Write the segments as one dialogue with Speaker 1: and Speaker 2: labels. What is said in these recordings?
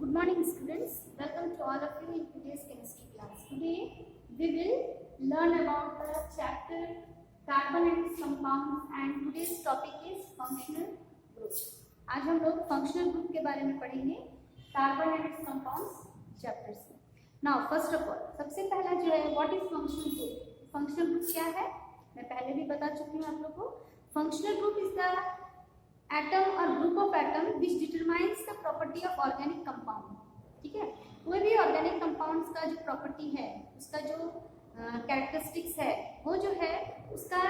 Speaker 1: Good morning students, welcome to all of you in today's chemistry class. Today we will learn about the chapter carbon and its compounds and today's topic is functional group. आज हम लोग functional group के बारे में पढ़ेंगे carbon and its compounds chapter से. Now first of all सबसे पहला जो है what is functional group? Functional group क्या है मैं पहले भी बता चुकी हूँ आप लोग को. Functional group is the atom or group of atom which determines the property of organic compound. ठीक है, कोई भी ऑर्गेनिक कंपाउंड्स का जो प्रॉपर्टी है, उसका जो कैरेक्टरिस्टिक्स है, वो जो है उसका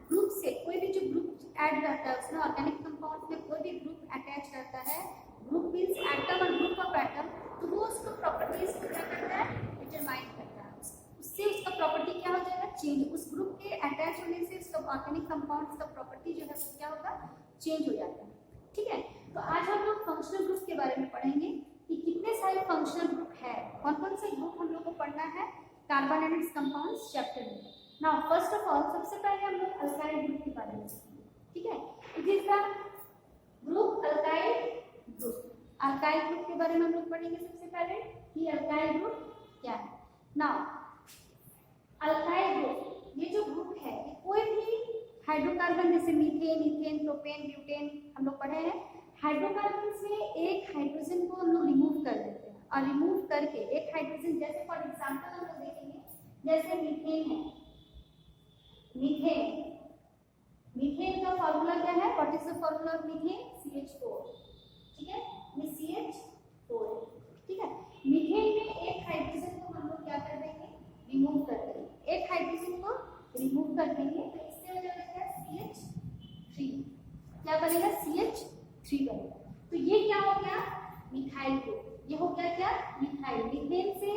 Speaker 1: ग्रुप से कोई भी जो ग्रुप ऐड रहता है उसमें ऑर्गेनिक कंपाउंड में कोई भी ग्रुप अटैच रहता है, group means atom or group of atom, तो वो उसको प्रॉपर्टीज को क्या करता है, डिटरमाइन करता है. उससे उसका प्रॉपर्टी क्या हो जाएगा, चेंज. उस ग्रुप के अटैच होने से उसका ऑर्गेनिक कंपाउंड्स का प्रॉपर्टी जो है वो क्या होगा, चेंज हो जाता है. ठीक है, तो आज हम लोग फंक्शनल ग्रुप के बारे में पढ़ेंगे कि कितने सारे फंक्शनल ग्रुप है, कौन कौन से ग्रुप हम लोग को पढ़ना है carbon and it's compounds chapter में. नाउ फर्स्ट ऑफ ऑल सबसे पहले हम लोग अल्काइल ग्रुप के बारे में सीखेंगे. ठीक है, it is the group alkyl group. Alkyl group के बारे में हम लोग पढ़ेंगे सबसे पहले कि अल्काइल ग्रुप क्या है. नाउ अल्काइल ग्रुप ये जो ग्रुप है ये कोई भी हाइड्रोकार्बन जैसे मीथेन, इथेन, प्रोपेन, ब्यूटेन हम लोग पढ़े हैं. हाइड्रोकार्बन से एक हाइड्रोजन को हम लोग रिमूव कर देते हैं और रिमूव करके एक हाइड्रोजन, जैसे फॉर एग्जांपल हम लोग देखेंगे जैसे मीथेन है. मीथेन का फॉर्मूला क्या है, what is the formula of methane, CH4. ठीक है, ये CH4. ठीक है, मीथेन में एक हाइड्रोजन को हम लोग क्या कर देंगे, रिमूव कर देंगे. एक हाइड्रोजन को रिमूव कर देंगे तो इससे हो जाएगा CH3. क्या बनेगा, CH3 बनेगा. तो ये क्या हो गया, मिथाइल ग्रुप. ये हो गया क्या, मिथाइल. मीथेन से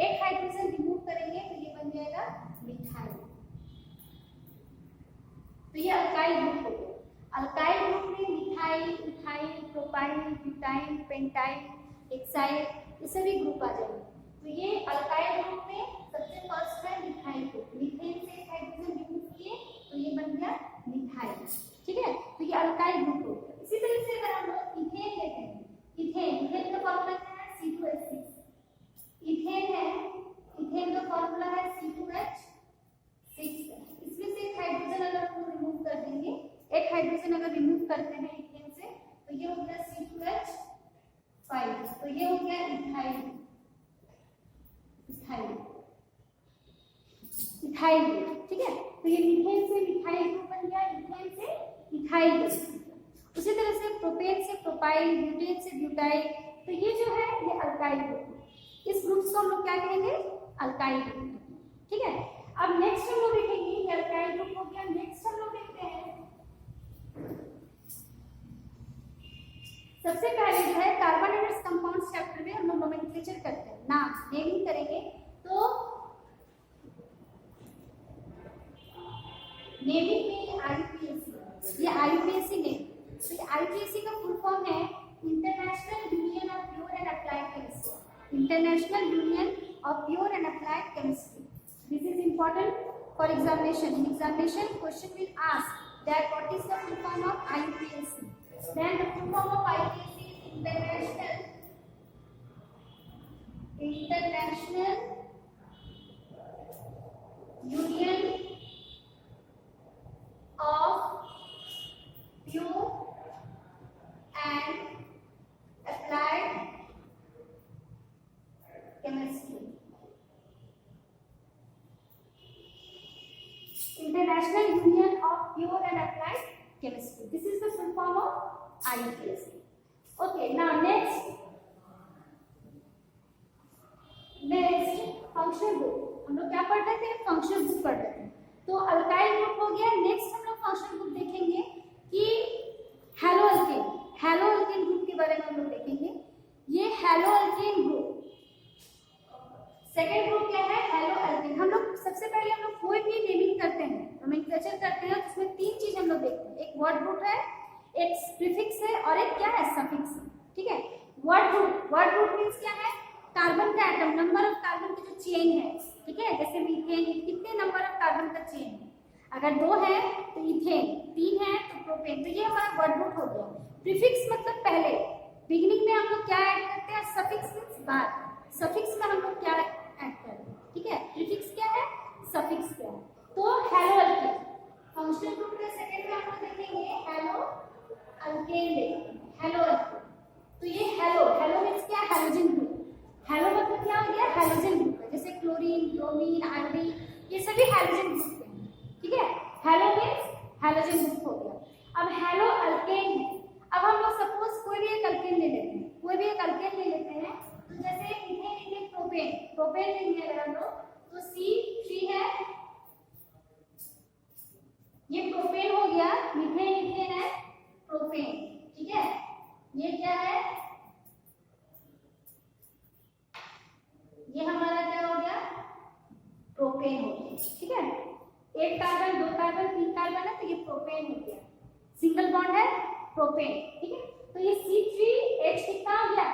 Speaker 1: एक हाइड्रोजन रिमूव करेंगे तो ये बन जाएगा मिथाइल. तो ये अल्काइल ग्रुप हो गया. अल्काइल ग्रुप में methyl, ethyl, propyl, butyl, pentyl, hexyl ये सभी ग्रुप आ जाएंगे. तो ये अल्काइल ग्रुप में सबसे फर्स्ट है मिथाइल ग्रुप. मीथेन से एक हाइड्रोजन रिमूव किए तो ये बन गया मिथाइल. ठीक है, तो ये अल्काइल ग्रुप हो गया. इसी तरह से अगर हम लोग इथेन लेते हैं, इथेन का फॉर्मूला क्या है, C2H6. इथेन है, इथेन का फॉर्मूला है C2H6. इसमें से एक हाइड्रोजन अगर हम रिमूव कर देंगे, एक हाइड्रोजन अगर रिमूव करते हैं इथेन से तो ये हो गया C2H5. तो ये हो गया इथाइल. Ethyl group. ठीक है, तो ये मीथेन से मिथाइल ग्रुप बन गया, इथेन से इथाइल ग्रुप. उसी तरह से प्रोपेन से प्रोपाइल, ब्यूटेन से ब्यूटाइल. तो ये जो है ये अल्काइल ग्रुप. इस ग्रुप को हम लोग क्या कहेंगे, अल्काइल ग्रुप. ठीक है, अब नेक्स्ट हम लोग देखेंगे ये अल्काइल ग्रुप हो गया. नेक्स्ट हम लोग देखते हैं सबसे पहले जो है carbon and it's compounds chapter में हम लोग नोमेनक्लेचर करते हैं, नाम नेमिंग करेंगे. तो नेमिंग में IUPAC, ये IUPAC नेम. तो ये IUPAC का फुल फॉर्म है international union of pure and applied chemistry. International union of pure and applied chemistry. This is important for examination. In examination question will ask that what is the full form of IUPAC. Then the full form of IUPAC is International Union of Pure and Applied Chemistry. International Union of Pure and Applied Chemistry. This is the full form of IUPAC. Okay, now next functional group. हम लोग क्या पढ़ रहे थे, functional group पढ़ रहे थे. तो अल्काइल ग्रुप हो गया. नेक्स्ट हम लोग फंक्शनल ग्रुप देखेंगे कि hello alkane. Hello alkane group के बारे में हम लोग देखेंगे. ये hello alkane group, second group क्या है, हैलो अल्केन. हम लोग सबसे पहले हम लोग कोई भी नेमिंग करते हैं, नोमेनक्लेचर करते हैं, उसमें तीन चीज हम लोग देखते हैं. एक वर्ड रूट है, एक प्रीफिक्स है और एक क्या है, सफिक्स. ठीक है, वर्ड रूट मींस क्या है, कार्बन का एटम, नंबर ऑफ कार्बन की जो चेन है. ठीक है, जैसे मीथेन कितने नंबर ऑफ कार्बन का चेन है, अगर 2 है तो इथेन, 3 है तो प्रोपेन. तो ये हमारा वर्ड रूट हो गया. प्रीफिक्स मतलब पहले, बिगिनिंग में हम लोग क्या ऐड करते हैं, सफिक्स बाद सफिक्स में हम लोग क्या ऐड कर रहे हैं, ठीक है। प्रीफिक्स क्या है, सफिक्स क्या है। तो हेलो अल्केन फंक्शनल ग्रुप के सेकंड में हम लोग देखेंगे हेलो अल्केन देखेंगे, हेलो अल्केन। तो ये हेलो, हेलो मीन्स क्या, हैलोजन ग्रुप। हेलो मतलब क्या हो गया, हैलोजन ग्रुप है, जैसे क्लोरीन, ब्रोमीन, आयोडीन, ये सभी हैलोजन ग्रुप हैं, ठीक है। हेलो मीन्स हैलोजन ग्रुप हो गया। अब हेलो अल्केन है। अब हम लोग सपोज कोई भी एक अल्केन ले लेते हैं, कोई भी एक अल्केन ले लेते हैं। तो जैसे इथेन, इथेन, प्रोपेन, प्रोपेन लेंगे अगर हम लोग, तो C3 है, ये प्रोपेन हो गया, मीथेन, इथेन है, प्रोपेन, ठीक है। ये क्या है, ये हमारा क्या हो गया, प्रोपेन हो गया, ठीक है। एक कार्बन, दो कार्बन, तीन कार्बन है, तो ये प्रोपेन हो गया, सिंगल बॉन्ड है, प्रोपेन, ठीक है। तो ये C3H कितना हो गया,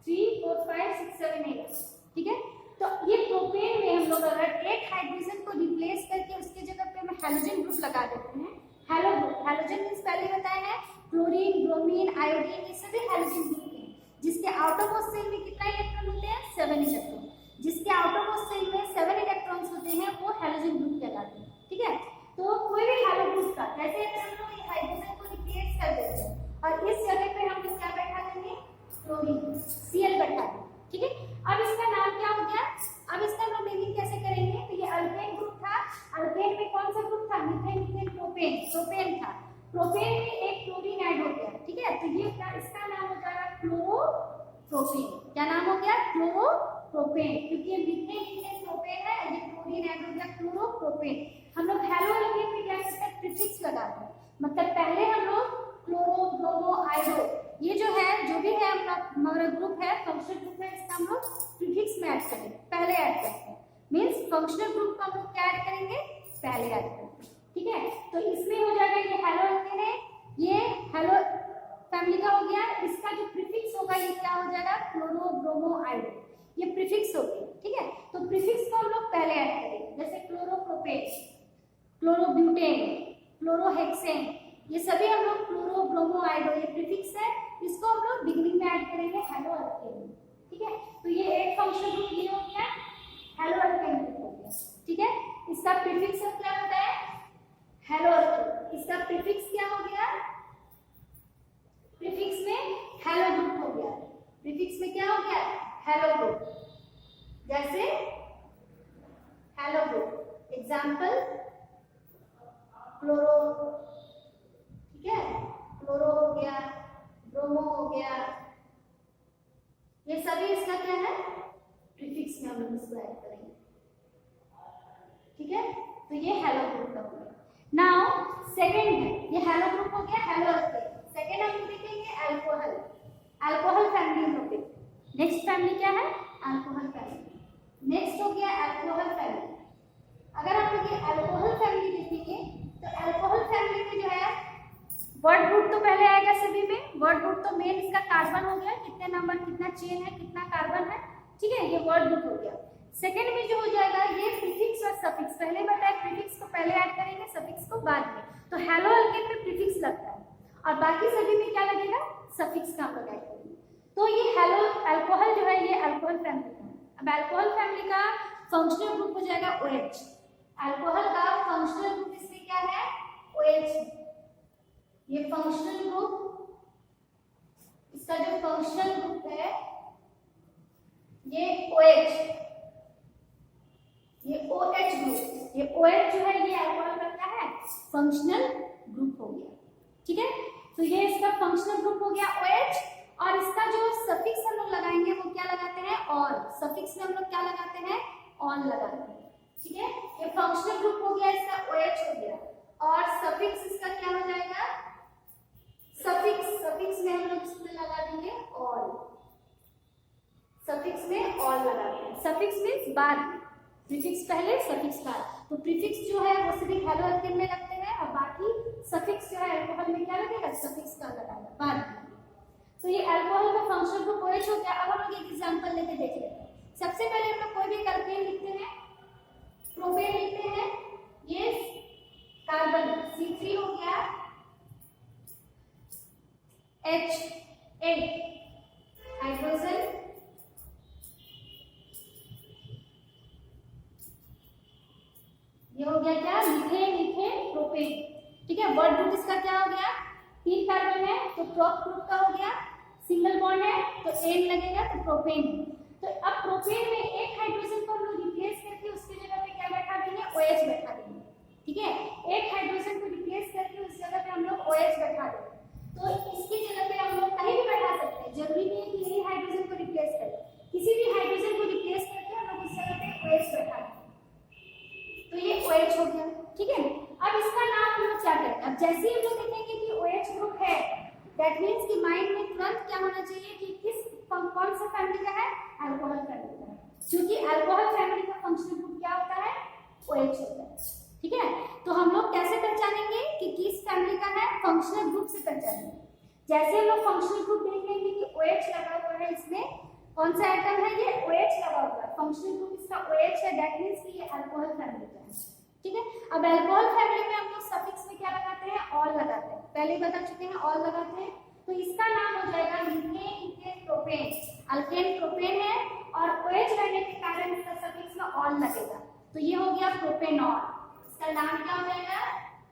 Speaker 1: 3 4 5 6 7 8, ठीक है। तो ये प्रोपेन में हम लोग अगर एक हाइड्रोजन को रिप्लेस करके उसके जगह पे हम हैलोजन ग्रुप लगा देते हैं, हेलो ग्रुप, हैलोजन मींस पहले बताया है क्लोरीन, ब्रोमीन, आयोडीन, ये सभी हैलोजन ग्रुप हैं, जिसके आउटरमोस्ट शेल में कितना इलेक्ट्रॉन होते हैं, 7 इलेक्ट्रॉन। जिसके आउटरमोस्ट शेल में 7 इलेक्ट्रॉन्स होते हैं वो हैलोजन ग्रुप कहलाते हैं, ठीक है। तो कोई भी हैलो ग्रुप का जैसे अगर हम लोग हाइड्रोजन को रिप्लेस कर देते हैं और इस जगह पे हम लोग क्या बैठा देंगे, क्लोरीन, Cl बैठा देंगे, ठीक है। अब इसका नाम क्या हो गया, अब इसका हम नेमिंग कैसे करेंगे। तो ये अल्केन ग्रुप था, अल्केन में कौन सा ग्रुप था, मीथेन, मीथेन, प्रोपेन, प्रोपेन था, प्रोपेन में एक क्लोरीन ऐड हो गया, ठीक है। तो ये क्या, इसका नाम हो जाएगा क्लोरोप्रोपेन। क्या नाम हो गया, क्लोरोप्रोपेन, क्योंकि ये मीथेन, मीथेन, प्रोपेन है, ये क्लोरीन ऐड हो गया, क्लोरोप्रोपेन। हम लोग हेलो अल्केन में क्या करते हैं, प्रीफिक्स लगाते हैं, मतलब पहले हम लोग क्लोरो, ब्रोमो, आयोडो, ये जो है, जो भी है हमारा ग्रुप है, फंक्शनल ग्रुप है, इसका हम लोग प्रीफिक्स में ऐड करेंगे, पहले ऐड करते हैं। मींस फंक्शनल ग्रुप को हम लोग क्या ऐड करेंगे, पहले ऐड करेंगे, ठीक है। तो इसमें हो जाएगा ये हेलो अल्केन है, ये हेलो फैमिली का हो गया। इसका जो प्रीफिक्स होगा ये क्या हो जाएगा, क्लोरो, ब्रोमो, आयोडो, ये प्रीफिक्स हो गया, ठीक है। तो प्रीफिक्स को हम लोग पहले ऐड करेंगे, जैसे क्लोरोप्रोपेन, क्लोरोब्यूटेन, क्लोरोहेक्सेन, ये सभी हम लोग क्लोरो, ब्रोमो, आयोडो, ये प्रीफिक्स है, इसको हम लोग बिगिनिंग में ऐड करेंगे हेलो अल्केन, ठीक है। तो ये एक फंक्शनल ग्रुप ये हो गया, हेलो अल्केन ग्रुप हो गया, ठीक है। इसका प्रीफिक्स क्या होता है, हेलो अल्केन। इसका प्रीफिक्स क्या हो गया, प्रीफिक्स में हेलो ग्रुप हो गया, प्रीफिक्स में क्या हो गया, हेलो ग्रुप, जैसे हेलो ग्रुप, एग्जांपल क्लोरो, ठीक है, क्लोरो हो गया, ब्रोमो हो गया, ये सभी इसका क्या है, प्रीफिक्स में हम लोग इसको ऐड करेंगे, ठीक है। तो ये हेलो ग्रुप का हो गया। नाउ सेकंड है, ये हेलो ग्रुप हो गया, हेलो अल्केन। सेकंड हम देखेंगे अल्कोहल, अल्कोहल फैमिली हम लोग देखेंगे। नेक्स्ट फैमिली क्या है, अल्कोहल फैमिली। नेक्स्ट हो गया अल्कोहल फैमिली। अगर हम लोग ये अल्कोहल फैमिली देखेंगे तो अल्कोहल फैमिली में जो है वर्ड ग्रुप तो पहले आएगा सभी में, वर्ड ग्रुप तो मेन इसका कार्बन हो गया, कितने नंबर, कितना चेन है, कितना कार्बन है, ठीक है, ये वर्ड ग्रुप हो गया। सेकंड में जो हो जाएगा ये प्रीफिक्स और सफिक्स, पहले बताया प्रीफिक्स को पहले ऐड करेंगे, सफिक्स को बाद में। तो हेलो अल्केन में प्रीफिक्स लगता है और बाकी सभी में क्या लगेगा, सफिक्स का हम लोग ऐड करेंगे। तो ये हेलो अल्कोहल जो है ये अल्कोहल फैमिली का है। अब अल्कोहल फैमिली का फंक्शनल ग्रुप हो जाएगा OH। अल्कोहल का फंक्शनल ग्रुप इसमें क्या है, OH। ये फंक्शनल ग्रुप, इसका जो फंक्शनल ग्रुप है ये OH, ये OH ग्रुप, ये OH जो है ये अल्कोहल का क्या है, फंक्शनल ग्रुप हो गया, ठीक है। तो ये इसका फंक्शनल ग्रुप हो गया OH, और इसका जो सफिक्स हम लोग लगाएंगे वो क्या लगाते हैं, ऑल। सफिक्स में हम लोग क्या लगाते हैं, ऑल लगाते हैं, ठीक है। ये फंक्शनल ग्रुप हो गया, इसका OH हो गया, और सफिक्स इसका क्या हो जाएगा, सफिक्स, सफिक्स में हम लोग इसमें लगा देंगे ऑल, सफिक्स में ऑल लगा देंगे। सफिक्स मींस बाद, प्रीफिक्स पहले, सफिक्स बाद। तो प्रीफिक्स जो है वो सिर्फ हेलो अल्केन में लगते हैं और बाकी सफिक्स जो है अल्कोहल में क्या लगेगा, सफिक्स का लगाएगा बाद में। तो ये अल्कोहल का फंक्शनल ग्रुप OH हो गया। अब हम लोग एक एग्जांपल लेके देख लेते हैं। सबसे पहले हम लोग कोई भी अल्केन लिखते हैं, प्रोपेन लिखते हैं, ये कार्बन C3 हो गया, H8 हाइड्रोजन, तो एन लगेगा तो प्रोपेन। तो अब प्रोपेन में एक हाइड्रोजन को हम लोग रिप्लेस करके उसकी जगह पे क्या बैठा देंगे, OH बैठा देंगे। ठीक है, एक हाइड्रोजन को रिप्लेस करके उस जगह पे हम लोग OH बैठा देंगे। तो इसकी जगह पे हम लोग कहीं भी बैठा सकते हैं, जरूरी नहीं है कि यही हाइड्रोजन को रिप्लेस करें, किसी भी हाइड्रोजन को रिप्लेस करके हम लोग उस जगह पे OH बैठा देंगे। तो ये OH हो गया। ठीक है, अब इसका नाम हम लोग क्या करेंगे, अब जैसे ही हम लोग देखेंगे कि OH ग्रुप है, दैट मींस कि माइंड में तुरंत क्या होना चाहिए कि किस कौन सा फैमिली का है, अल्कोहल फैमिली का है, क्योंकि अल्कोहल फैमिली का फंक्शनल ग्रुप क्या होता है, OH होता है। ठीक है, तो हम लोग कैसे पहचानेंगे कि किस फैमिली का है, फंक्शनल ग्रुप से पहचानेंगे। जैसे हम लोग फंक्शनल ग्रुप देख लेंगे कि OH लगा हुआ है, इसमें कौन सा एटम है, ये OH लगा हुआ है, फंक्शनल ग्रुप इसका OH है, दैट मींस कि ये अल्कोहल फैमिली का है। ठीक है, अब अल्कोहल फैमिली में हम लोग सफिक्स में क्या लगाते हैं, ऑल लगाते हैं, पहले बता चुके हैं ऑल लगाते हैं। तो इसका नाम हो जाएगा methane, ethane, propane. Alkane propane है और OH रहने के कारण इसका सफिक्स में ऑल लगेगा, तो ये हो गया प्रोपेनॉल। इसका नाम क्या हो जाएगा,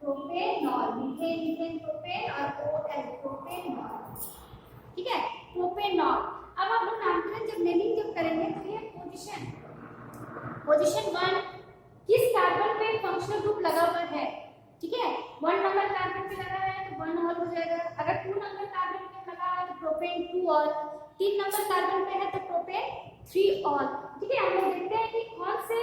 Speaker 1: प्रोपेनॉल। मीथेन, इथेन, प्रोपेन और OL, प्रोपेनॉल। ठीक है, प्रोपेनॉल। अब हम लोग नामकरण जब नेमिंग जब करेंगे तो ये पोजीशन 1 किस कार्बन पे फंक्शनल ग्रुप लगा हुआ है। ठीक है, 1 नंबर कार्बन पे लगा है तो 1 ऑल हो जाएगा, अगर 2 नंबर कार्बन पे लगा है तो प्रोपेन 2 ऑल, 3 नंबर कार्बन पे है तो प्रोपेन 3 ऑल। ठीक है, हम लोग देखते हैं कि कौन से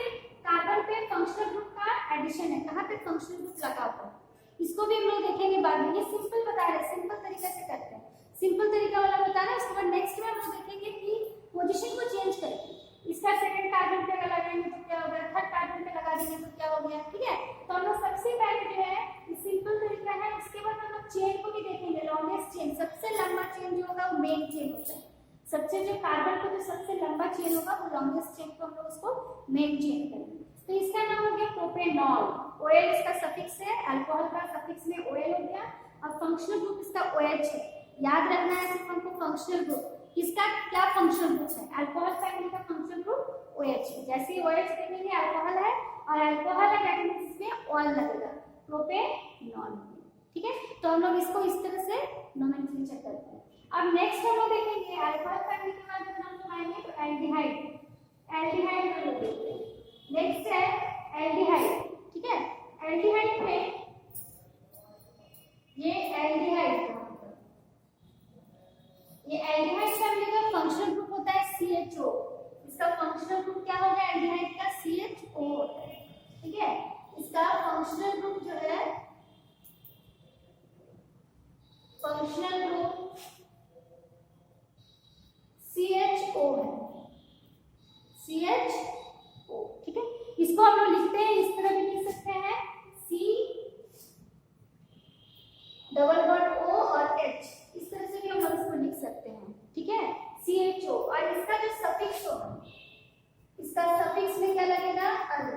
Speaker 1: कार्बन पे फंक्शनल ग्रुप का एडिशन है, कहां पे फंक्शनल ग्रुप लगा हुआ है, इसको भी हम लोग देखेंगे बाद में। ये सिंपल बता रहे हैं, सिंपल तरीके से करते हैं, सिंपल तरीका वाला बता रहे हैं। उसके बाद नेक्स्ट में हम लोग देखेंगे कि पोजीशन को चेंज करके इसका सेकंड कार्बन पे अगर लगाएंगे तो क्या होगा, थर्ड कार्बन पे लगा देंगे तो क्या हो गया। ठीक है, तो हम लोग सबसे पहले जो है ये सिंपल तरीका है, उसके बाद हम लोग चेन को भी देखेंगे। लॉन्गेस्ट चेन, सबसे लंबा चेन जो होगा वो मेन चेन होता है, सबसे जो कार्बन का जो सबसे लंबा चेन होगा वो लॉन्गेस्ट चेन को हम लोग उसको मेन चेन करेंगे। तो इसका नाम हो गया प्रोपेनॉल। OL इसका सफिक्स है, अल्कोहल का सफिक्स में OL हो गया, और फंक्शनल ग्रुप इसका OH है। याद रखना है सिर्फ हमको फंक्शनल ग्रुप, इसका क्या फंक्शनल ग्रुप है, अल्कोहल फैमिली का फंक्शनल ग्रुप OH है। जैसे ही OH देखेंगे अल्कोहल है और अल्कोहल है दैट मींस इसमें ऑल लगेगा, प्रोपेनॉल। ठीक है, तो हम लोग इसको इस तरह से नोमेनक्लेचर करते हैं। अब नेक्स्ट हम लोग देखेंगे अल्कोहल फैमिली के बाद जब हम लोग आएंगे तो एल्डिहाइड, एल्डिहाइड हम लोग देखते हैं। नेक्स्ट है एल्डिहाइड। ठीक है, एल्डिहाइड में ये एल्डिहाइड, ये एल्डिहाइड फैमिली का फंक्शनल ग्रुप होता है CHO। इसका फंक्शनल ग्रुप क्या होगा, एल्डिहाइड का CHO होता है। ठीक है, इसका फंक्शनल ग्रुप जो है, फंक्शनल ग्रुप CHO है, CHO। ठीक है, इसको हम लोग लिखते हैं, इस तरह भी लिख सकते हैं, C डबल बॉन्ड O और H, इस तरह से भी हम लोग इसको लिख सकते हैं। ठीक है, CHO। और इसका जो सफिक्स होगा, इसका सफिक्स में क्या लगेगा, अल,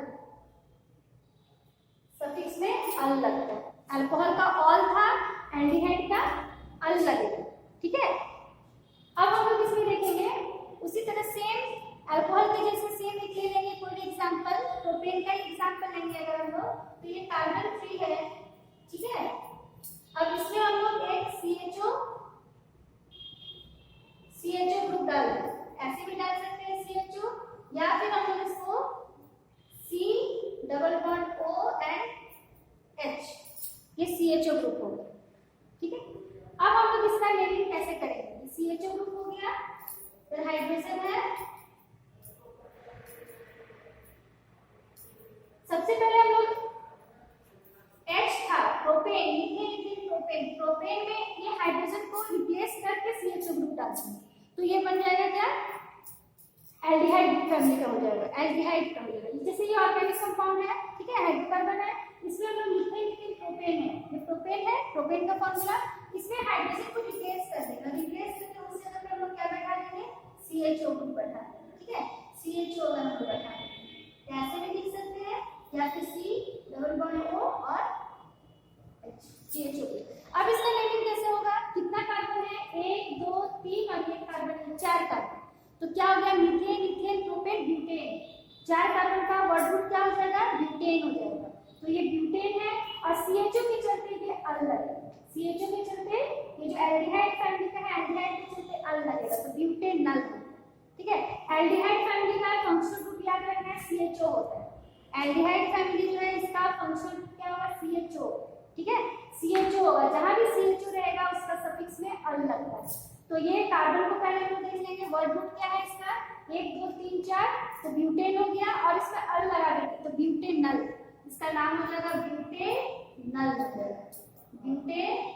Speaker 1: सफिक्स में अल लगता है। अल्कोहल का ऑल था, एल्डिहाइड का अल लगेगा। ठीक है, अब हम लोग इसमें देखेंगे उसी तरह सेम अल्कोहल के जैसे सेम एक ले लेंगे, कोई एग्जांपल, प्रोपेन का एग्जांपल लेंगे अगर हम लोग, तो ये कार्बन 3 है। ठीक है, अब इसमें हम लोग एक CHO ग्रुप डाल दें, ऐसे भी डाल सकते हैं CHO, या फिर हम लोग इसको C double bond O and H, ये CHO ग्रुप हो गया। ठीक है, अब हम लोग इसका नेमिंग कैसे करेंगे, CHO ग्रुप हो गया, फिर हाइड्रोजन है, सबसे पहले हम लोग H था, प्रोपेन, मीथेन, प्रोपेन, प्रोपेन में ये हाइड्रोजन को रिप्लेस करके CHO ग्रुप डालते हैं, तो ये बन जाएगा क्या, एल्डिहाइड फैमिली का हो जाएगा, एल्डिहाइड का हो जाएगा। जैसे ये ऑर्गेनिक कंपाउंड है, ठीक है, हाइड्रोकार्बन है, इसमें हम लोग मीथेन, इथेन, प्रोपेन है, ये प्रोपेन है, प्रोपेन का फॉर्मूला, इसमें हाइड्रोजन को रिप्लेस कर देगा, रिप्लेस करके उस जगह पे हम लोग क्या बैठा देंगे, CHO ग्रुप बैठा देंगे। ठीक है, CHO ग्रुप बैठा देंगे, ऐसे भी लिख सकते हैं, या फिर C डबल बॉन्ड O और H, CHO ग्रुप। अब इसका नेमिंग कैसे होगा, कितना कार्बन है, 1 2 3 और 1 कार्बन है, 4 कार्बन, तो क्या हो गया, methane, ethane, propane, butane. 4 carbon का वर्ड ग्रुप क्या हो जाएगा, ब्यूटेन हो जाएगा, तो ये ब्यूटेन है, और CHO के चलते ये अल लगेगा, CHO के चलते ये जो एल्डिहाइड फैमिली का है, एल्डिहाइड के चलते अल लगेगा, तो ब्यूटेन होता है। एल्डिहाइड फैमिली जो है इसका फंक्शनल ग्रुप क्या होगा, CHO, ठीक है, CHO होगा। जहां भी CHO रहेगा उसका सफिक्स में अल लगता है। तो ये कार्बन को पहले हम देख लेंगे, वर्ड रूट क्या है इसका, 1 2 3 4, तो ब्यूटेन हो गया और इसमें अल लगा देंगे तो ब्यूटेनल, इसका नाम हो जाएगा ब्यूटेनल, ब्यूटेनल,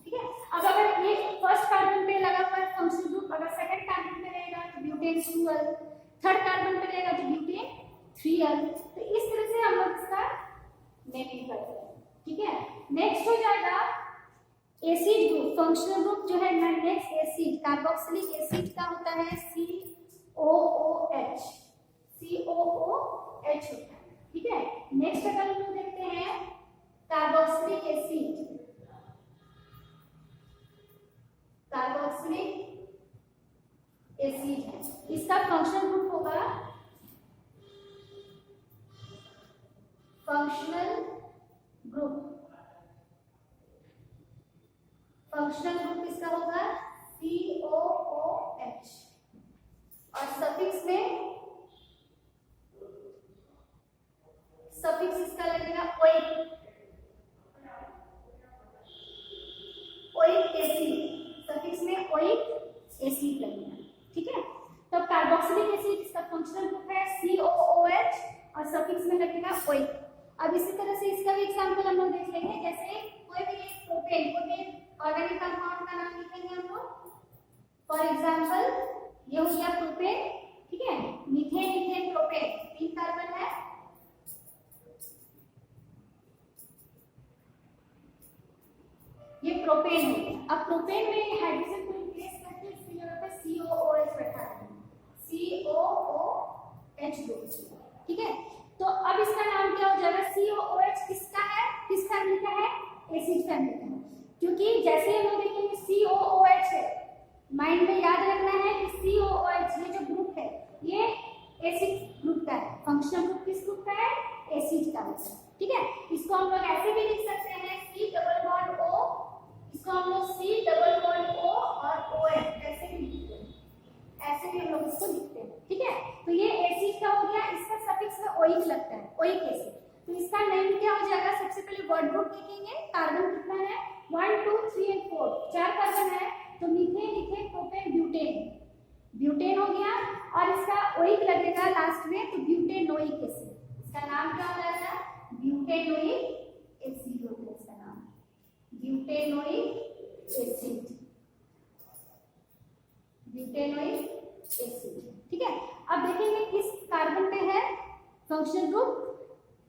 Speaker 1: ठीक है। अब अगर ये फर्स्ट कार्बन पे लगा हुआ है फंक्शनल ग्रुप, अगर सेकंड कार्बन पे रहेगा तो ब्यूटेन 2अल, थर्ड कार्बन पे रहेगा तो ब्यूटेन 3अल। तो इस तरह से हम लोग इसका नेमिंग करते हैं, ठीक है। नेक्स्ट हो जाएगा एसिड ग्रुप, फंक्शनल ग्रुप जो है नेक्स्ट एसिड, कार्बोक्सिलिक एसिड का होता है COOH, COOH होता है, ठीक है। नेक्स्ट अगर हम लोग देखते हैं कार्बोक्सिलिक एसिड, कार्बोक्सिलिक एसिड है, इसका फंक्शनल ग्रुप होगा फंक्शनल ग्रुप, फंक्शनल ग्रुप इसका होगा COOH और सफिक्स में सफिक्स इसका लगेगा ओइक, ओइक एसिड, सफिक्स में ओइक एसिड लगेगा, ठीक है। तो कार्बोक्सिलिक एसिड इसका फंक्शनल ग्रुप है COOH और सफिक्स में लगेगा ओइक। अब इसी तरह से इसका भी एग्जांपल हम लोग देख लेंगे, जैसे कोई भी एक प्रोपेन, प्रोपेन ऑर्गेनिक कंपाउंड का नाम लिखेंगे हम लोग, फॉर एग्जांपल ये हो गया प्रोपेन, ठीक है, मीथेन, मीथेन, प्रोपेन, 3 कार्बन है, ये प्रोपेन हो गया। अब प्रोपेन में हाइड्रोजन को रिप्लेस करके इसकी जगह पे COOH बैठा है, COOH ग्रुप, ठीक है। तो अब इसका नाम क्या हो जाएगा, COOH किसका है, किस फैमिली का है, एसिड फैमिली का है, क्योंकि जैसे हम लोग देखेंगे COOH है, माइंड में याद रखना है कि COOH ये जो ग्रुप है ये एसिड ग्रुप का है, फंक्शनल ग्रुप किस ग्रुप का है, एसिड का है, ठीक है। इसको हम लोग ऐसे भी लिख सकते हैं C डबल बॉन्ड O, इसको हम लोग C डबल बॉन्ड O और OH ऐसे भी लिखते हैं, ऐसे भी हम लोग इसको लिखते हैं, ठीक है। तो ये एसिड का हो गया, इसका सफिक्स में ओइक लगता है, ओइक एसिड। तो इसका नेम क्या हो जाएगा, सबसे पहले वर्ड ग्रुप देखेंगे, कार्बन कितना है 1 2 3 और 4, 4 कार्बन है, तो methane, ethane, propane, butane, butane हो गया और इसका ओइक लगेगा लास्ट में तो ब्यूटेनोइक एसिड, इसका नाम क्या हो जाएगा, ब्यूटेनोइक एसिड हो गया, इसका नाम ब्यूटेनोइक एसिड, ब्यूटेनोइक एसिड, ठीक है। अब देखेंगे किस कार्बन पे है फंक्शनल ग्रुप,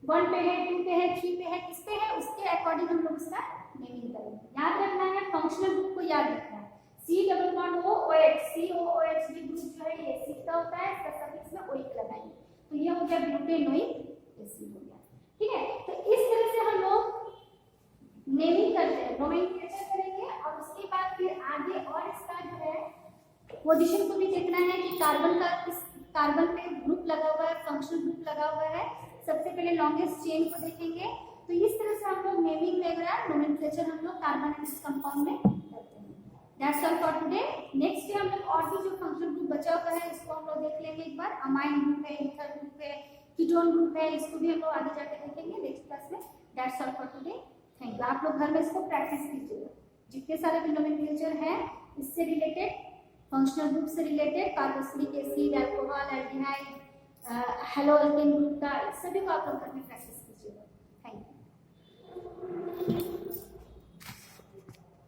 Speaker 1: 1 पे है, 2 पे है, 3 पे है, किस पे है, उसके अकॉर्डिंग हम लोग इसका नेमिंग करेंगे। याद रखना है, फंक्शनल ग्रुप को याद रखना है, C double bond O OH, COOH भी ग्रुप जो है ये एसिड का होता है, इसका सफिक्स में ओइक लगाएंगे, तो ये हो गया ब्यूटेनोइक एसिड हो गया, ठीक है। तो इस तरह से हम लोग नेमिंग करते हैं, नोमेनक्लेचर करेंगे और उसके बाद फिर आगे और इसका जो है पोजीशन को भी देखना है कि कार्बन का किस कार्बन पे ग्रुप लगा हुआ है, फंक्शनल ग्रुप लगा हुआ है। सबसे पहले लॉन्गेस्ट चेन को देखेंगे, तो इस तरह से हम लोग नेमिंग वगैरह नोमेनक्लेचर हम लोग कार्बन एंड कंपाउंड में करते हैं। That's all for today. Next day हम लोग और भी जो फंक्शनल ग्रुप बचा हुआ है इसको हम लोग देख लेंगे एक बार, अमाइन ग्रुप है, ईथर ग्रुप है, कीटोन ग्रुप है, इसको भी हम लोग आगे जाकर देखेंगे नेक्स्ट क्लास में। That's all for today, thank you. आप लोग घर में इसको प्रैक्टिस कीजिएगा, जितने सारे भी नोमेनक्लेचर हैं इससे रिलेटेड, फंक्शनल ग्रुप से related, carboxylic acid, alcohol, aldehyde, hello alkane group का, सभी को आप लोग घर में प्रैक्टिस